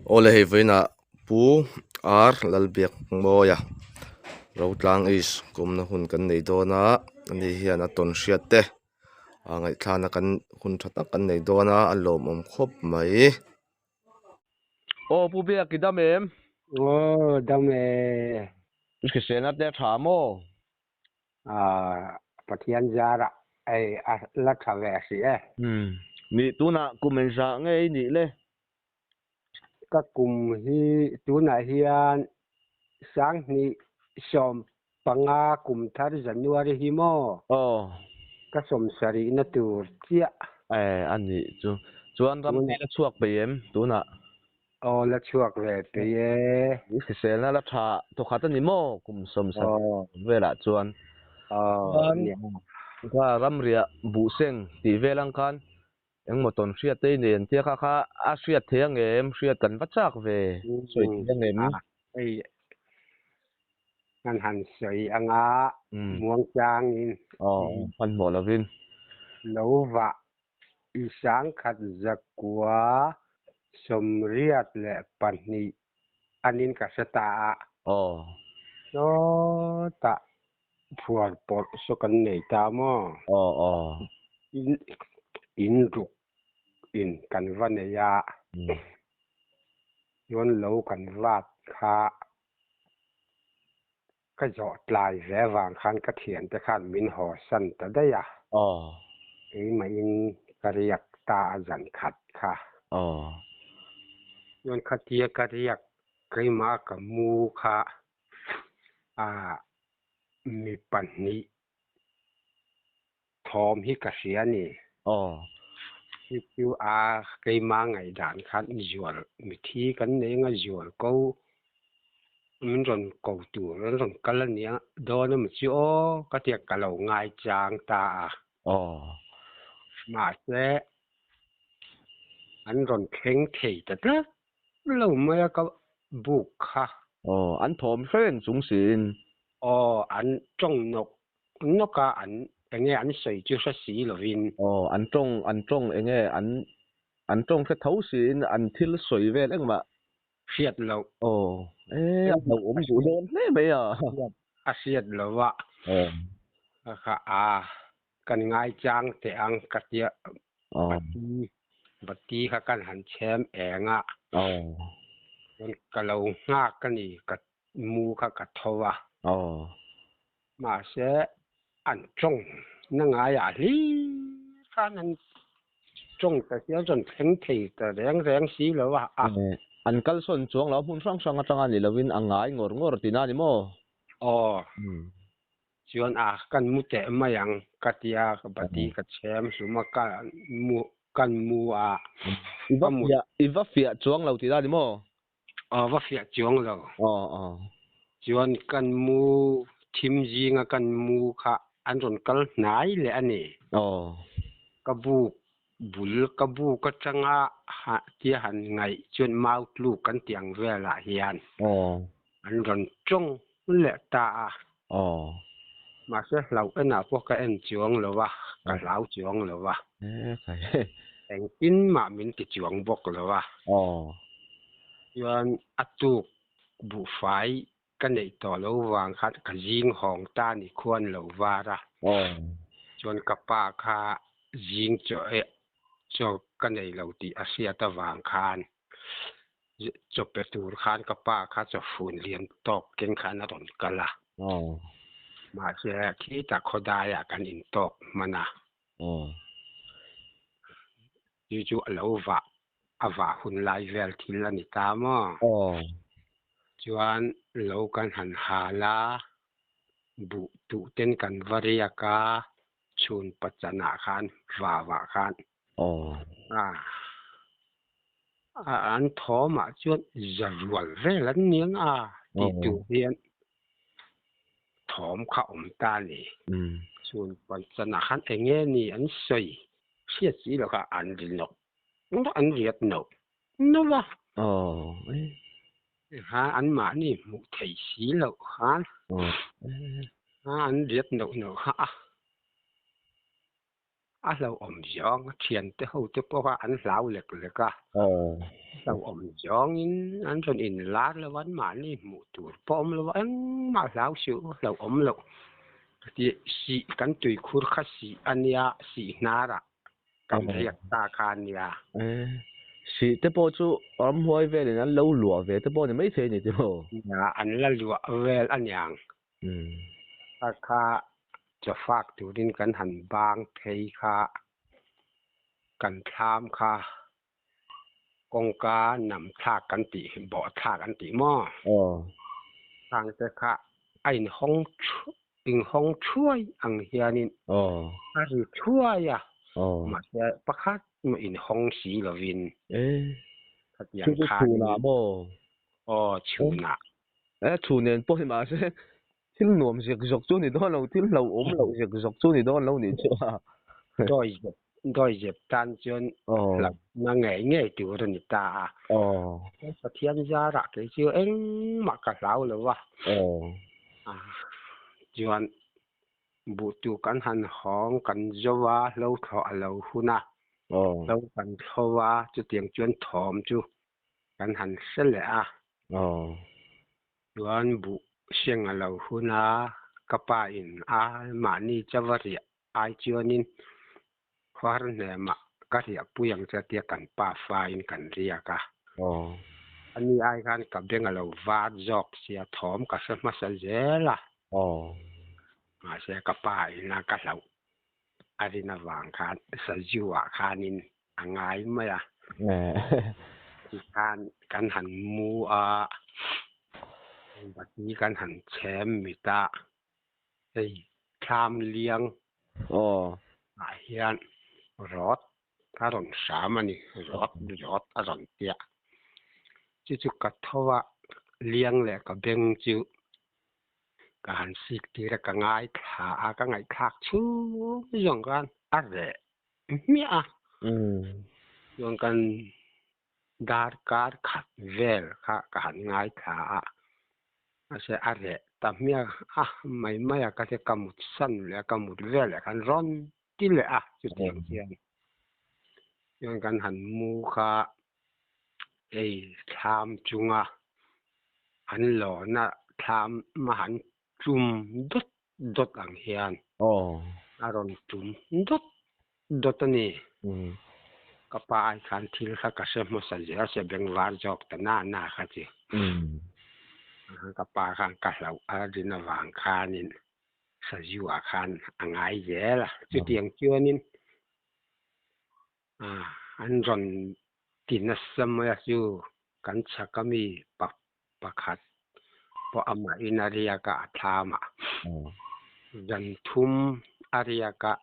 Ole hei veina pu ar lalbiak moya rotlang is kumna hun kan nei dona ani hian a ton hriat te ngai thlana kan hun thatak kan nei dona a lawm om khop mai Ô pu bia kidam em Đâm cái xe nát đeo thả mô phát hiện ra là là thằng về sĩ nị tu nạ cùng mình ra ngay nị lê các cùng hi tu này hiền sáng ni som panga cùng thar January hi mo các som sari na tu chia anh nị chú anh ram nị là chuộc bề em tu nạ là chuộc về thì cái xe nát là thả tôi khát nị mô cùng sầm sầm về lại chú anh qua ram ria bu seng ti về lang kan em một tuần xuyên tây nền tia kha kha à xuyên thiêng em xuyên cần vắt chắc về xuyên thiêng em ngân hàng sợi anh á muang trang in phần mỏ là vin lâu vạ sáng khát giặc quá som riat le pani anin ka sa ta no ta puan por so kan nei ta mo in ruk in kan van ya yon lo kan vat kha ka jo tlai ve wang khan ka thian te khan min ho san ta da ya ei ma in kariak ta zan khat kha yon khatia kariak kai ma ka mu kha mi pan ni thom hi ka sia ni chu kai ma ngai dan khan zual mi thi kan ne nga zual ko min ron ko tu ron kala nia do na mi chi o ka tia ka lo ngai chang ta ma se an ron kheng thei ta ta lo ma ka buk kha anh thom khen chúng xin an trong nó ka anh nghe anh sợi chưa sát xí là vin anh trong nghe anh trong cái thấu xin anh thiếu sợi về đấy mà phiệt lâu anh lâu đủ đơn thế bây giờ phiệt lâu ạ cần ngay trang thì ăn cắt ya bát ti khá cần hành xem eng ạ cái lâu ngã cái này cắt mu khá cắt thâu à mà sẽ ăn trong nó ngay à đi khá nên trong cái gì rồi thèm thì rèn xí lâu à anh kal son chuang lo hun sang sang atanga ni lovin angai ngor ngor tina ni mo chuan kan mu te mayang katia ka bati ka chem suma kan mu iva fia chuang lo tina ni mo va fia chuang lo chuan kan mu thim jinga kan mu kha an ron kal nai le ani ka bu bul ka bu ka changa ha ti han ngai chuan mau lu kan tiang vela hian an ron chong le ta mà sẽ lâu cái nào có cái anh chuông rồi va cái lão chuông rồi va anh tin mà mình cái chuông bốc rồi va yon atu bu phai cái này to lâu vàng khát cái riêng hồng ta ni khuôn lâu va ra chọn cái pa kha riêng cho cái này lâu thì Asia ta vàng khan cho petur khan cái pa kha cho phun liền tóc kinh khan nó còn cái là mà sẽ khi ta khó đaiกันin tộc mà na chú lâu vạ hun lai vel thì là nị ta mà chuan lâu kan han hà la bu tu ten kan varia ka chun pachana khan vạ khan an tho mà chuan zarual vel an niang ti tu hian thom kha ta ni chun pachana khan enge ni an sei siết chỉ là cả ăn đi nộp nó ăn riết nộp nó là ha ăn mà ni một thầy xí lậu ha ha ăn riết nộp nộp ha à lâu ôm giông thiền tới hậu tới bao hoa ăn lão lệch lệch à lâu ôm giông ăn cho in lá là vẫn mà đi một tuổi bom là vẫn mà lão xíu lâu ôm lâu thì si căn tùy khuôn khát si anh ya si nara căn riêng ta khan ya si te po chu om huai ve le na lo lua ve te po ne mai the ni te mo ya anh là lúa về anh yang ta kha cho phát tu din căn hành bang thấy kha căn tham kha công cá nằm thác căn tỉ bỏ thác căn tỉ mò thang te kha anh hong chuối ang hianin ari chuối à mà sẽ bắt khát mà in hong xí là vin thật yang khan na mo chu na chu nen po ma se thil nuam zik zok chu ni do lo thil lo om lo zik zok chu ni do lo ni chu đôi dẹp tan chân là nó nghe từ đó người ta cái thiên gia ra cái chứ anh mặc cả lão rồi wa chuan bu tu kan han hong kan zowa lo tho lo huna lo kan thowa chu tiang chuan thom chu kan han sel a chuan bu siang a lo huna kapa in a ma ni chavari ai chuanin khwar ne ma ka ria puyang cha tia kan pa fa in kan ria ka ani ai kan ka beng a lo va jok sia thom ka sa ma sa zela mà sẽ cấp ba là cái lẩu ai na vàng khan sa jiwa khanin angai mà ya khan kan han mu a bắt ni kan han chem mi ta ei tham liang hian rot ta ron sa ma ni rot a ron tia chu ka thowa liang le ka beng chu cả hành xịt thì là cả ngày khác chứ dùngกันอะไรมีอ่ะdùngกันการขัดเวลค่ะการง่ายขาอาศัยอะไรแต่เมียไม่ก็จะกำมุดสั้นเลยกำมุดเวลกันร้อนที่เลยอ่ะจุดเทียนdùngกันหันมูค่ะทำจุงอ่ะหันหล่อนะทำมาหันdot ang hian aron dot ani kapa ai khan thil kha ka se mo sa je se beng war jok ta na kha chi kapa khan ka lau adina wang khanin sa jiwa khan angai je la chu tiang chuanin an ron tin na samaya chu kan chakami pakhat po ama inaria ka thama dan thum aria ka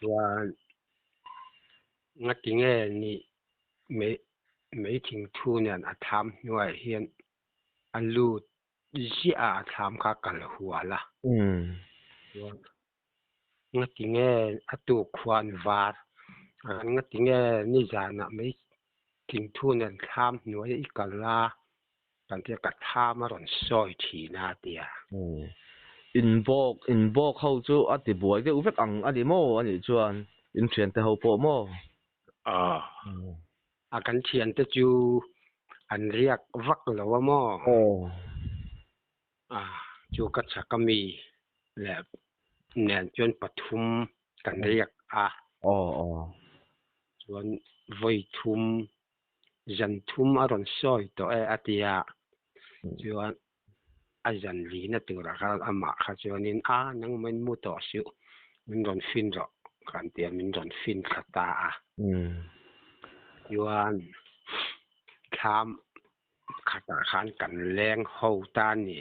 chuan ngatinge ni me thing thu nian a tham nuai hian alu ji a tham kha kal huala chuan ngatinge atu khwan var ngatinge ni jana me thing thu nian tham nuai I kala kan tia ka tha ma ron soi thi na tia in bok ho chu ati buai ke uvek ang ani mo ani chuan in thian te ho po mo kan thian te chu an riak vak lo mo chu ka chakami le nen chuan pathum kan riak chuan voi thum jan thum aron soi to atia chuan a jan li na tura kha ama kha chuanin nang men mu to siu min ron fin ro kan tia min ron fin khata chuan tham khata khan kan leng ho ta ni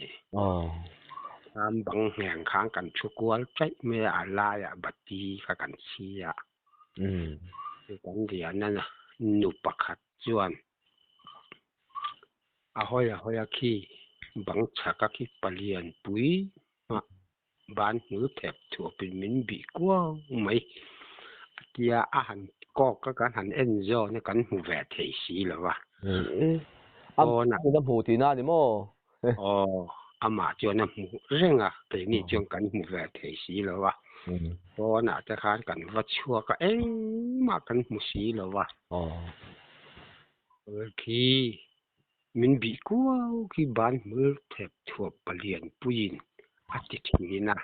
tham bang heng khang kan chukwal chai me ala ya bati kha kan sia kan dia na nu pakhat chuan ahoy khi bang chaka khi palian pui ban nu thep thu pin min bi kwa mai tia han ko ka kan han enjo ne kan hu ve thei si lo wa na da hu ti na ni mo ama chuan na mu renga te ni chuan kan hu ve thei si lo wa Có nãy ta khán cần vật chua cả em mà cần một xí là vậy. Khi mình bị cua khi bán mưa thẹp thuộc bà liền bùin à thì thì na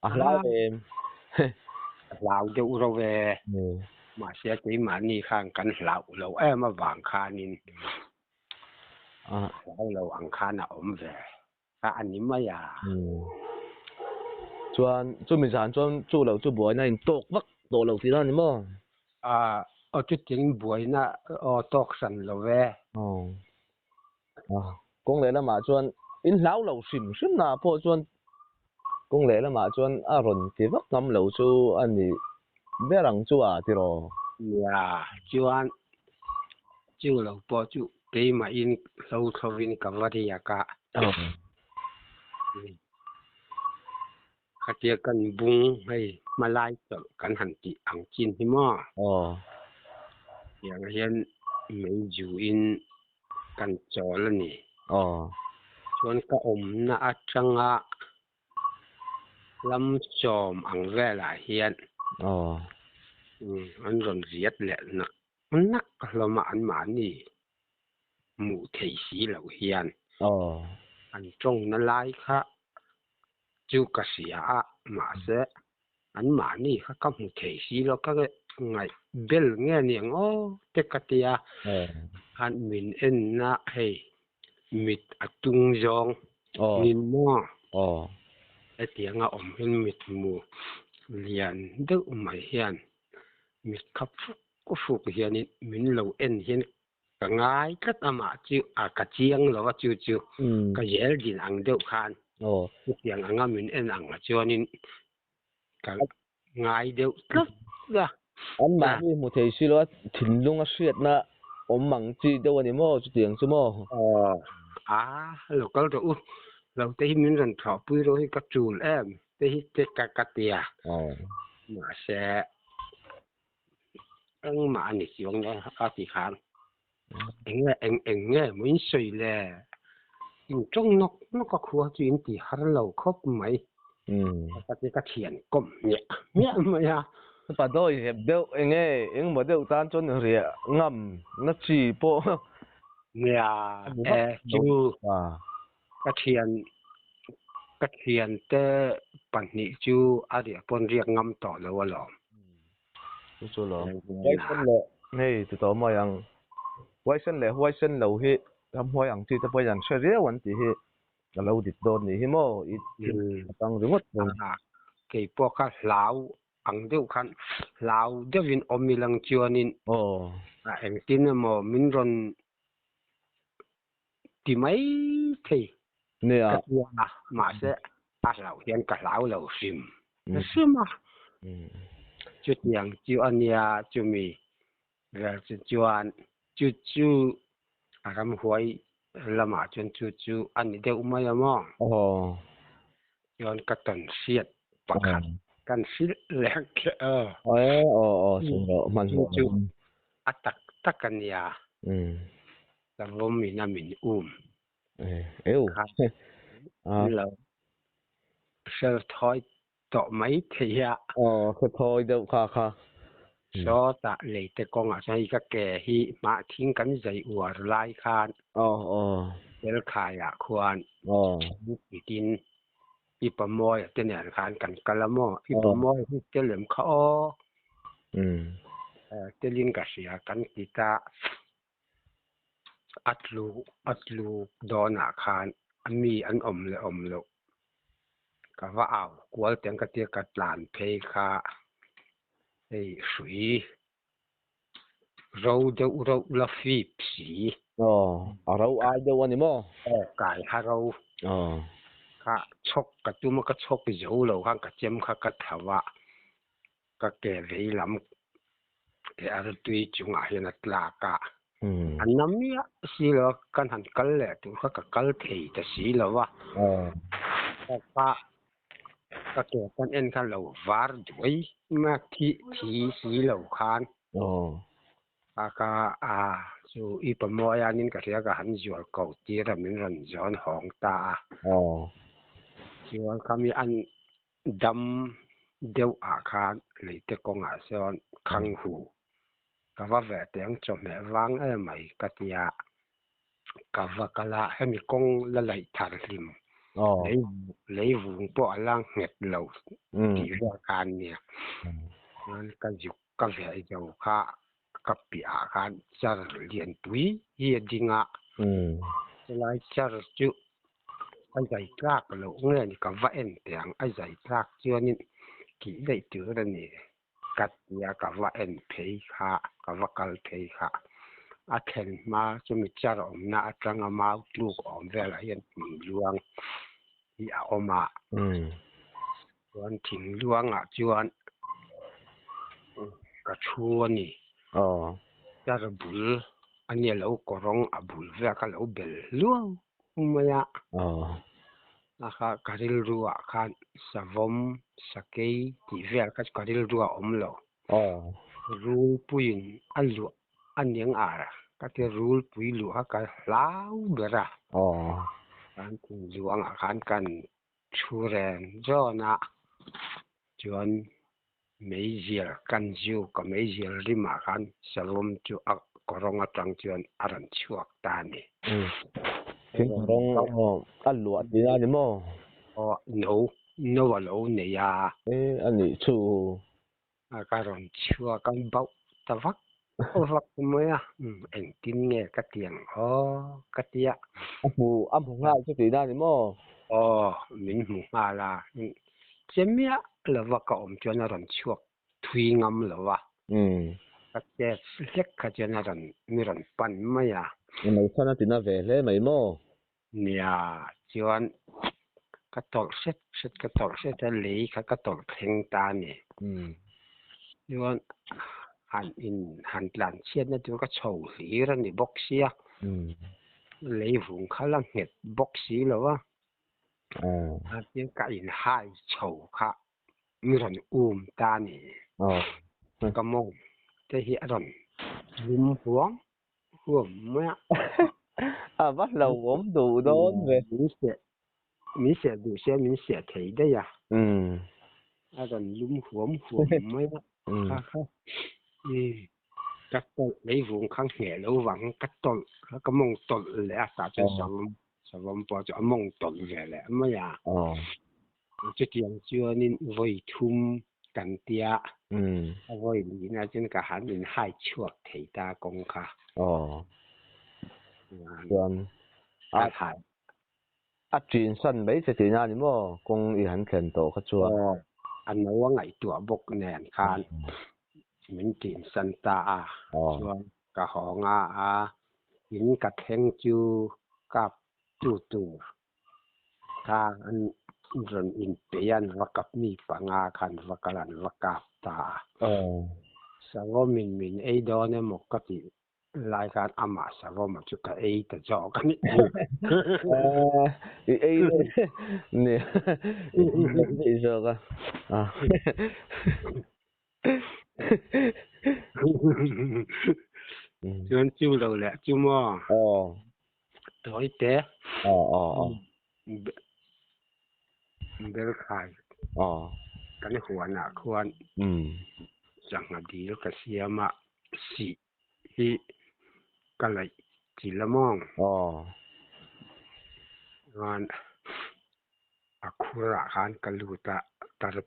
Lao em. lão đâu rồi về mà sẽ thấy mà ni khang cần lão lâu em mà vàng khan nín lâu vàng khan nào ôm về anh ấy mà ya chuan mình sản chuan chu lâu chu buổi này tộc vắc tổ lâu thì đó nè mò ở chút tiếng buổi na ở tóc sần lâu về cũng lẽ là mà chuan in lão lâu xìm xìm na po chuan cũng lẽ là mà chuan run thì vắc ngắm lâu chu anh ấy bé răng chu thì rồi ya chú lâu po chú cái mà in lâu thâu in cầm vào thì cả khát tiệc cần bung hay mà lại tự cần hành chị ăn chín thì màอย่างเช่นไม่อยู่อินกันจอแล้วนี่ชวนก็อมน่าจังอะลำจอมอังเวลาเฮียนอันรอนเรียดแหละนะมันนักละมาอันหมานี่หมู่เทสีเหล่าเฮียนอันตรงนั้นไล่ค่ะจูกเสียหมาเสอันหมานี่ค่ะก็หมู่เทสีแล้วก็ไงเบลเงี้ยเนี่ยโอ้เด็กกะเตียอันมินเอ็นนะเฮ้มิดอตุงจองนินมั่วไอเตียงอมเห็นมิดมูเลียนเด็กไม่เฮียนมิดขับฟุกก็ฟุกเฮียนี่มินเราเอ็นเฮียนก็ง่ายก็ตามาจิวกะเจียงหรือว่าจิวก็เยลดินอังเดียวคันเตียงอังมินเอ็นอังจิวนี่ก็ง่ายเดียวตึ๊กละanh mà đi một thời xưa đó thỉnh lung suyết na măng chi đâu anh mò chút tiền số mò lúc đó rồi lâu tới mình rằng thọ bưởi rồi các chủ em tới cái tiề mà sẽ anh mà anh xuống đó các chị khán anh nghe muốn suy lệ trong nó có khua chuyện thì hắn lâu khóc mấy cái thiền cũng nhẹ mà ya bà đôi hiệp đeo anh mà đeo tan cho nó rẻ ngầm nó chỉ bộ nhà chú cái thiền te bản nhị chú ở địa phương riêng ngâm tỏ là what lo chú lo quay sân lệ này từ đó mà yang quay sân lâu hi làm hoa yang chỉ ta bây giờ sẽ rẻ vấn thì hi là lâu đít đồn thì hi mò ít tăng rất mất cái bộ cái lão ăn đều khăn lão đều viên ôm mi lăng chưa nín anh tin là mà mình rồi thì mấy thì nè mà sẽ lão hiện cả lão lão sim nó sim mà chút yang chú anh ya chú mi rồi chú anh chú làm huay làm mà chú anh đều mà mà chú anh cái tuần xiết bạcกันสิแหลกสุดยอดมันจูตักกันยาแต่ว่ามีน้ำมีเราเสือถอยต่อไม่เทียคือถอยเดี๋ยวค่ะซอตะเลยแต่กองอาจจะก็แก่ฮีมาทิ้งกันใจอวดลายคานเดี๋ยวขายควรดินอีปมอยเจ้าเนี่ยขานกันกะละมออีปมอยที่เจ้าเหลี่ยมเขาเจ้าลินกะเสียกันกีตาอัดลูดอนอาคารอันมีอันอมเลยก็ว่าเอากลัวเตียงกะเตียกัดหลานเพคาไอ้สุยเราเดาเราละฟีผีเราอายเดี๋ยววันนี้มั้งกายฮาเราข้าชกกระตุ้มก็ชกอยู่เราข้างกระเจมข้ากระถาวะก็แก่เลยลำแก่อะไรตุยจุงอาเห็นตลากะอันนั้นเนี่ยสิเรากันหันกันแหละตัวข้าก็กันเทแต่สิเราวะแต่ก็แก่กันเอ็นข้าเราวาร์ด้วยมาทีสิเราคานก็จูอีปมอยานินก็เรียกหันจวดเก่าตีระมินรันจอนหองตาจวนคำมีอันด deu a khan le te ko nga son khang hu ka va ve teng cho me wang e mai ka tia ka va kala he mi kong la lai thar lim lấy vùng bỏ lang nghẹt lẩu chỉ ra can nè nên cái dục cái vẻ dầu khá cái bia khá chả liền túi hiền đi ngã lại chả chú anh giải rác lẩu nghe thì cái vẹn tiếng anh giải rác chưa nên kỹ đấy chữ đó nè cắt ya cái vẹn thấy khá cái vắt cái thấy khá à khen mà cho mình chả ổn na trăng mà lúc ổn về lại hiện luang ya oma chuan thing luangah chuan ka thu ani char bul ania lo korong a bul veka lo bel luang maya a kha karil ruwa khan savom sakei ti vel ka karil ruwa omlo rul puin alu aniang ara ka te rul pui lu ka lau bera kan thing luang a khan kan churen zona chuan mấy giờ căn diêu có mấy giờ đi mà khăn salom chu a korong atang chuan aran chuak ta ni cái korong ăn lụa thì ra đến mò no alo ne ya anh ấy chu a karon chuak kan bau ta vak vak mới à anh tin nghe cái tiếng cái tia âm phụ ngay cho thì ra đến mò mình mu nga la chemia là vak ka om chuan aran chuak thui ngam lo wa các cái xét cái chuyện là người làm pan mấy à mày sao nó tin về lấy mày mò nhà chuyện cái tổ xét cái tổ xét cái lý cái tổ thanh ta nè chuyện hàn làm chuyện nó chuyện cái sầu lý ra nè bốc xí à lấy vùng khá là nghẹt bốc xí rồi wa chuyện cái hai sầu khá người làm ta nè cái mông thế hiện rồi lúm huống mấy bắt đầu uống đủ đốn về mình sẽ đủ xe mình sẽ thấy đấy à rồi lúm huống mấy cắt tol lấy vùng khang nhẹ lâu vắng cắt tol cái mông tol lẽ sao cho sao bỏ cho mông tol về lẽ mấy à chứ tiền chưa nên vội thumกันเตียเอาไว้ลีนะจนกะหันเป็นให้ชั่วเทตากงค่ะส่วนถ่ายจีนสั้นไม่ใช่จีนนี่มั้งกงอีหันเข็นโตก็ชัวอันนั้นว่าไงตัวบกแนนคานมันจีนสันตาส่วนกะหองหินกะแทงจูกับจูถ้าอันrun in pian vakap mi panga khan vakalan vakap ta sawo min ei do ne mokati lai kan ama sawo ma chu ka ei ta jo kan ni ei ne ei jo ka chuan chu lo le chu mo toi te bel khai kan huwa na khuan chẳng đi cái xe mà xị hi cái lại chỉ là mong ngon khu ra han cái lu ta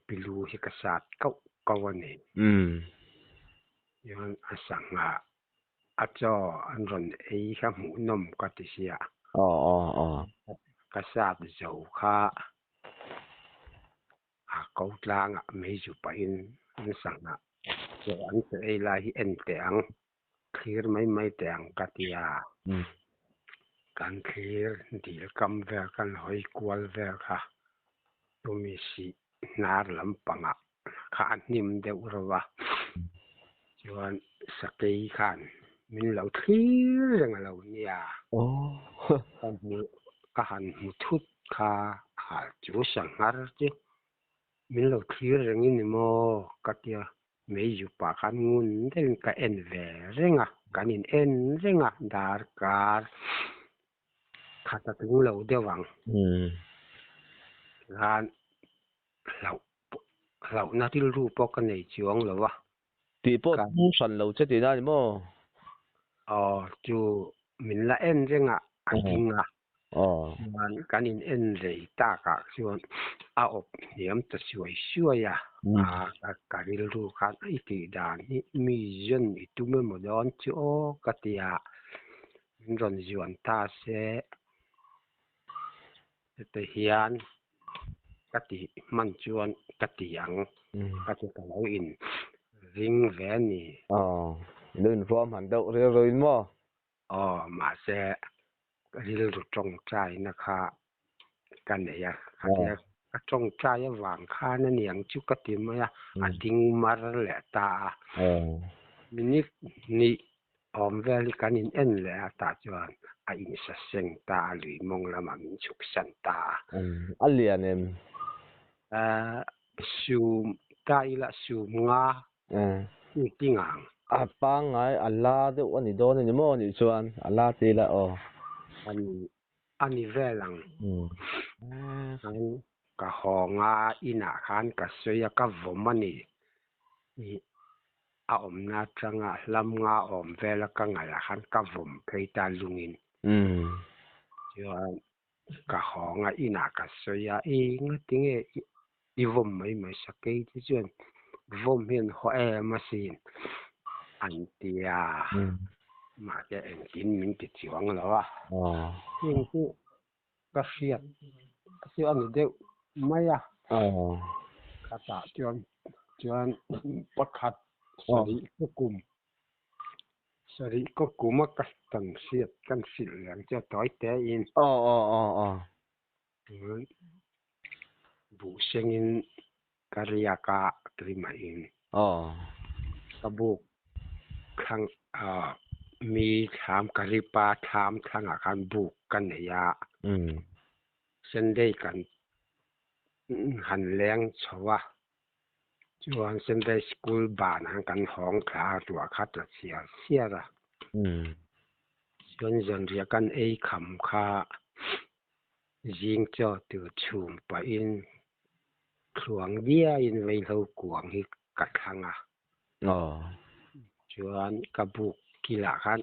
pilu hi cái sát câu này ngon sang cho anh rồi ấy cái mũ nôm cái tí xe cái sát dầu kha câu lang mấy chục bảy anh sang cho anh sẽ là hiện tượng clear mấy tượng cái tia kan clear đi cầm về kan hỏi qual về cả tôi mới xí nار lắm bằng khăn niệm đều rồi cho anh sakei khan mình lâu clear rằng lâu nia cái hành một chút kha chú sang ngar chứ mình lâu clear rằng như mò cái tia mấy chục ba khăn ngun đến cái en về rằng cái nhìn en rằng dar cả khát tiếng lâu đeo vàng gan lâu lâu na til ru po kan nei chuang lo wa ti po mu san lo che ti na ni mo chu min la en renga a tinga man kan in en rei ta ka chuan a op niam ta suai suai ya ka ril ru khan ai ti dan ni mi zen i tu me mo don chu o ka tia ron zuan ta se te hian ka ti man chuan ka ti ang ka ti ka lo in ring ve ni lun form han deuh re rồi mo mà se ril ru trong trai na kha kan ne ya ka tia ka trong trai ya wang kha na niang chu ka ti ma ya a ding mar le ta minit ni om veli kan in en le ta chuan a in sa seng ta lui mong la ma min chuk san ta a lian em su ta ila su nga ni tingang a pa ngai a la de ani don ni mo ni chuan a la ti la ani velang an ka honga ina khan ka soya ka vomani ni a om na changa lam nga om vela ka ngala khan ka vom peita lungin chuan ka honga ina ka soya nga tinge i vom mai sakei ti chuan vom hian ho masin an tia mà cái em kín mình cái chiang lo nhưng cái phiệt cái anh đều mấy cái ta chuan bắt khát sari có cùm mà cái tầng phiệt căn phiệt liền cho tối té in bu sinh in kariaka trima in kabu khang mi tham karipa tham thang akan buk kan ya sendai kan han leng chawa chuan sendai school ban han kan hong kha tua khat la sia ra chuan zan ria kan ei kham kha jing cho tu chum pa in thuang dia in vei lo kuang hi ka thanga chuan ka buk kila khan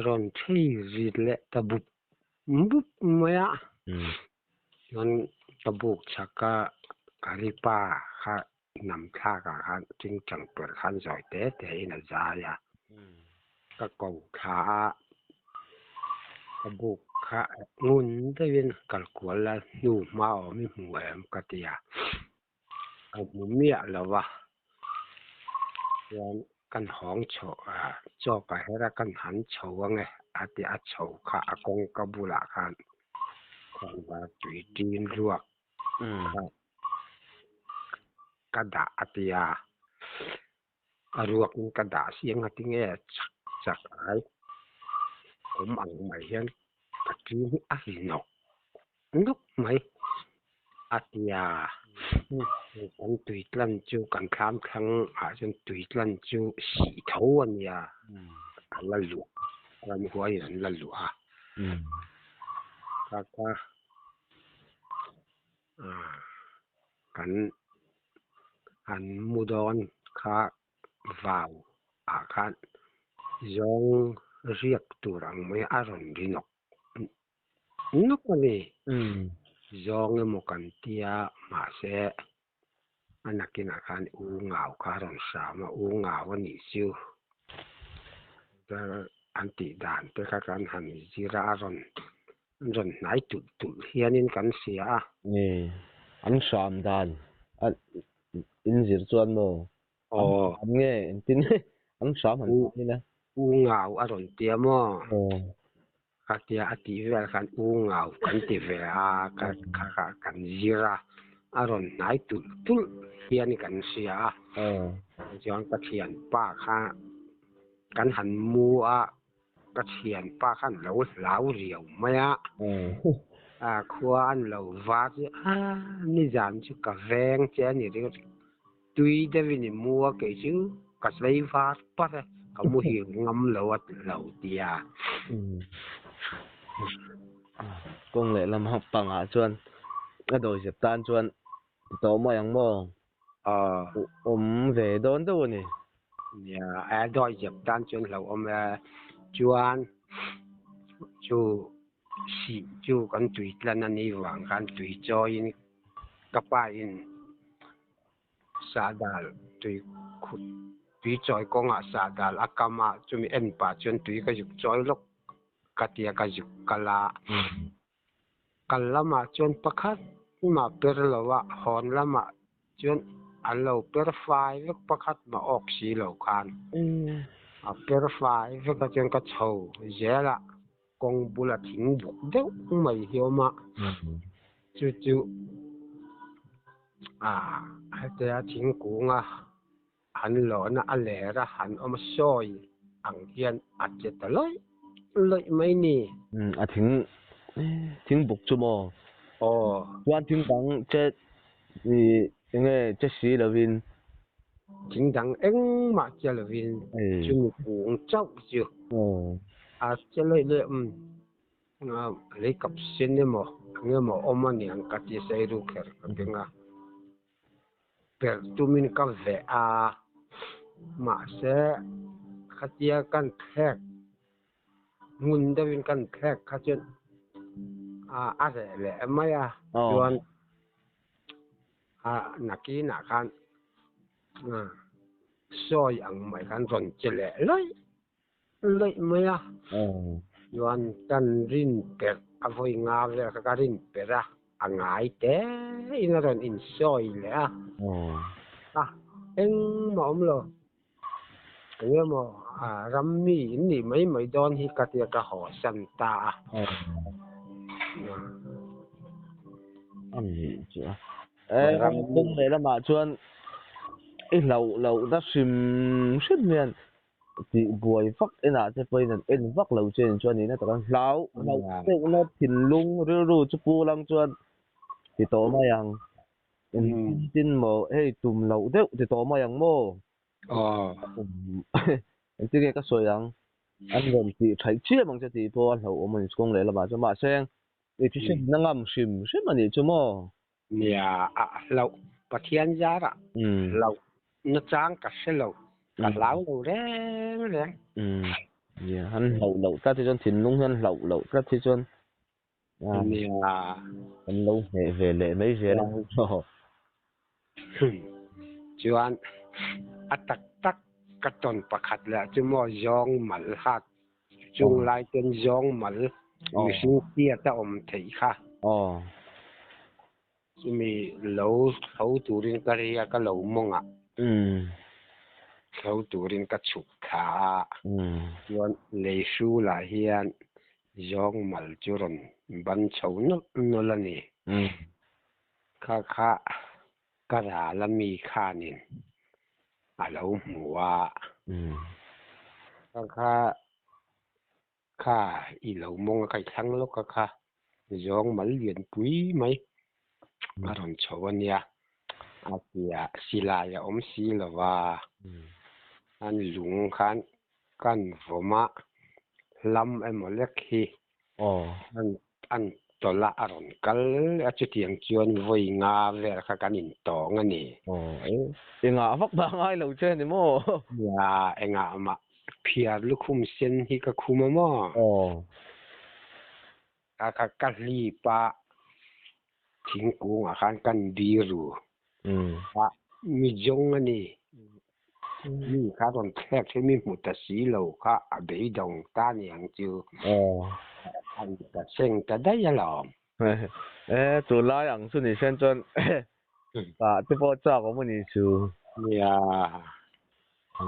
ron thei rit le ta bup maya chuan ka buk chaka karipa kha nam tha ka khan ting chang per khan zoi te in a za ya ka ko kha ka buk kha ngun te win kal kual la nu ma o mi muem ka tia ka mu mia lawa chuan kan hong cho ka hera kan han chho ange ati a chho kha akong ka bula khan kan ba tui tin ruak ka da atia aruak ka da siang ati nge chak ai om ang mai hian ka tin a hi nok mai atia kan tui tlan chu kan kham thang a chen tui tlan chu si tho an ya la lu ram huai an la lu ka kan an mudon kha vào khan zong riak turang mai aron rinok nok ani zong mo kan tia ma se anakin akan u ngau karon sama u ngau ani siu anti dan te ka kan han zira ron nai tu hianin kan sia an sam dan in zir chuan mo an nge tin an sam an ni na u ngau aron tia mo ka tia ati vel kan u ngau kan ti ve ka kan zira aron nai tu hian kan sia chuan ka thian pa kha kan han mu ka thian pa khan lo lau riau maya khua an lo va chu ni zam chu ka veng che ni ri tui de ni mua ke chu ka slei va pa ka mu hi ngam lo at lo tia kong le lam hop panga chuan a doi sep tan chuan to mo yang mo về đón đâu nè à đôi dập tan chuyện lâu chuan chú si chú con tùy lần anh đi vàng con tùy cho in các bài in sa đal tùy tùy cho con sa đal akama chú mi em pa chuyện tùy cái dục cho lúc cái tia cái dục kala kala mà chuyện pakhat mà per lawa hon lama chuyện anh lâu per phai lúc pakhat mà oxy lâu khan per phai lúc cái chuyện cái châu dễ là con bula thỉnh bục đâu mày hiểu mà chú hay là thỉnh cũng hắn lo na lẽ ra hắn soi anh hiền chết rồi lợi mấy nè thính bục chú mò quan thính đắng chết thì nghe chết xí là vin thính đắng anh mà chết là vin chú cũng cháu chứ chết lợi lấy cặp xin đi mà nghe mà anh nhang cắt cái say ruột cái tiếng per tu min ka ve mà sẽ khatia kan thek mun da win kan thek khachen re le maya chuan naki na khan soi ang mai khan ron chele loi maya chuan kan rin per avoi nga ve ka rin pera angai te ina ron in soi le anh mỏm lo nghe mà ram mi ni mấy don hi ka tia ka ho san ta chứ cũng này là mà chuan lâu đã sim miền thì buổi phát nè cho bây giờ phát lâu trên chuan này nó tao lâu tự nó thìn lung ru cho pu lăng chuan thì tổ mà yang tin mò tùm lâu đấy thì tổ mà yang mò anh chưa nghe các soi yang anh gần thì thấy chia bằng cho thì po anh hậu mình cũng lấy là mà cho mà xem thì xin năng ngầm sim mà này cho mò lâu bắt thiên gia ra lâu nó trang cả xe lâu cả lão lâu đấy anh lâu các thì cho thìn lung anh lâu các thì cho anh lâu về lệ mấy về đâu chuan tak cái tuần pakhat là chứ mò yong mal hat chung lai tên yong mal mi sinh tia ta thấy kha chứ mi lâu turin kariya ka lâu mong lâu turin ka chuk kha chuan lei su la hian yong mal chu ron ban chau no la ni kha kara la mi khanin alo mua kha i lo mong kai thang lo kha yong mal lian pui mai aron chawania atia silaya si lawa an lung khan kan voma lam emolek hi an tola aron kal chu tiang chuan voi nga ve kha kanin tong ani nga vak ba ngai lo chen ni mo enga ma phiar lukhum sen hi ka khuma mo ka li pa thingkung khan kan diru mi jong ani mi kha ron thek the mi mu ta si lo kha a be dong ta niang chu anh ta sen ta dai ya lo tu la yang su ni sen chuan ba te po cha ko mo ni chu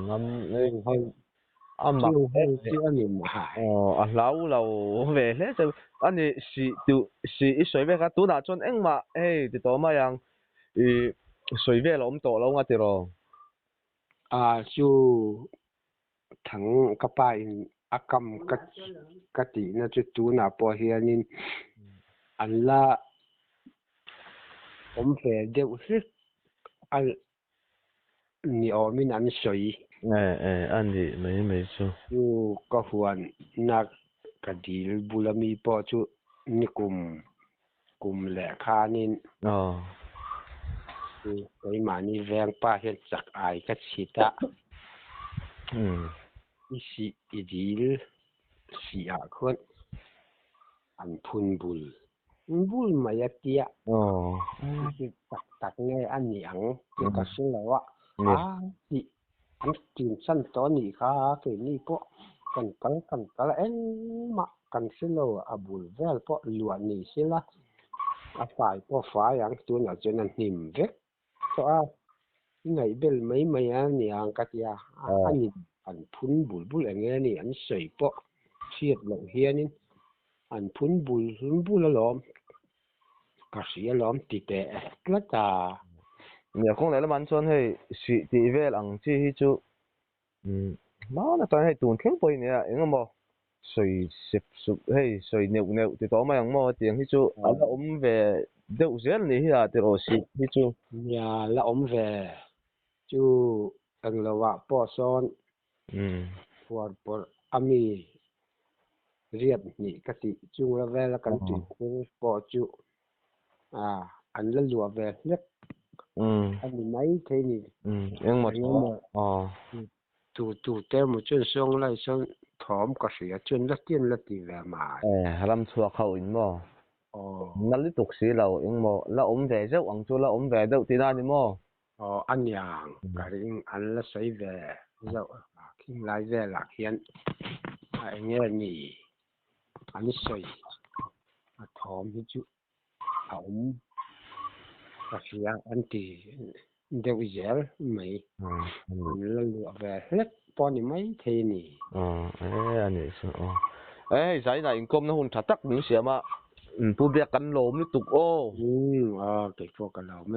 ngam amma chu ani ma lâu về thế chứ anh ấy si suy về cái tu nào chuan anh mà thì to mà yang suy về là to lâu ngắt rồi chu thằng các bạn akam cái tí nó chút tu nào bỏ hiền anh là về đều hết anh nhiều mình ăn suy anh thì mấy số chu có huan na cái đi bulami bỏ chu ni cùng lệ khanin cái mà ni veng pa hiện chặt ai cái gì ta isi idil si a khôn an phun bul mày tia tak tak nghe anh nhang cái cái sinh là thì anh tìm sẵn đó nị khá cái nị po cần em mà cần sinh là bul vel po luan nị sinh là phải po phải yang tu nào cho nên niệm vết cho ngày bên mấy anh nhang cái tia anh phun bul nghe nị anh sấy po siết lồng hiên nín anh phun bul là lom cái gì lom tịt là ta nhiều con này là mình chọn hay suy thì về lăng chỉ chú mà nó toàn hay tuần khéo bơi nè anh em suy sụp sụp hay suy nẹo thì đó mà anh em tiếng hi chú là về đâu dễ này à thì rồi suy hi chú nhà là về chú anh là vợ bỏ son bỏ ami riết nhỉ cái gì chú là về là cần chú bỏ chú anh là lùa về nhất anh mấy thế nhỉ nhưng mà tụ theo một chuyện xong lại xong thóm có sự chuyện rất tiên là tỷ về mà làm chùa khẩu in mà nó liên tục xí lầu nhưng mà là về rất ông chú là về đâu thì ra đi mà anh nhàng cái anh là xây về dạo khi lại về là hiện anh nghe nhỉ anh xây thóm như chú ông có sự anh thì đều dễ mấy là lựa về hết bọn này mấy thế nhỉ anh ấy giải này công nó hôn chặt tắc những xe mà tu việc cắn lốm liên tục cái phố cắn lốm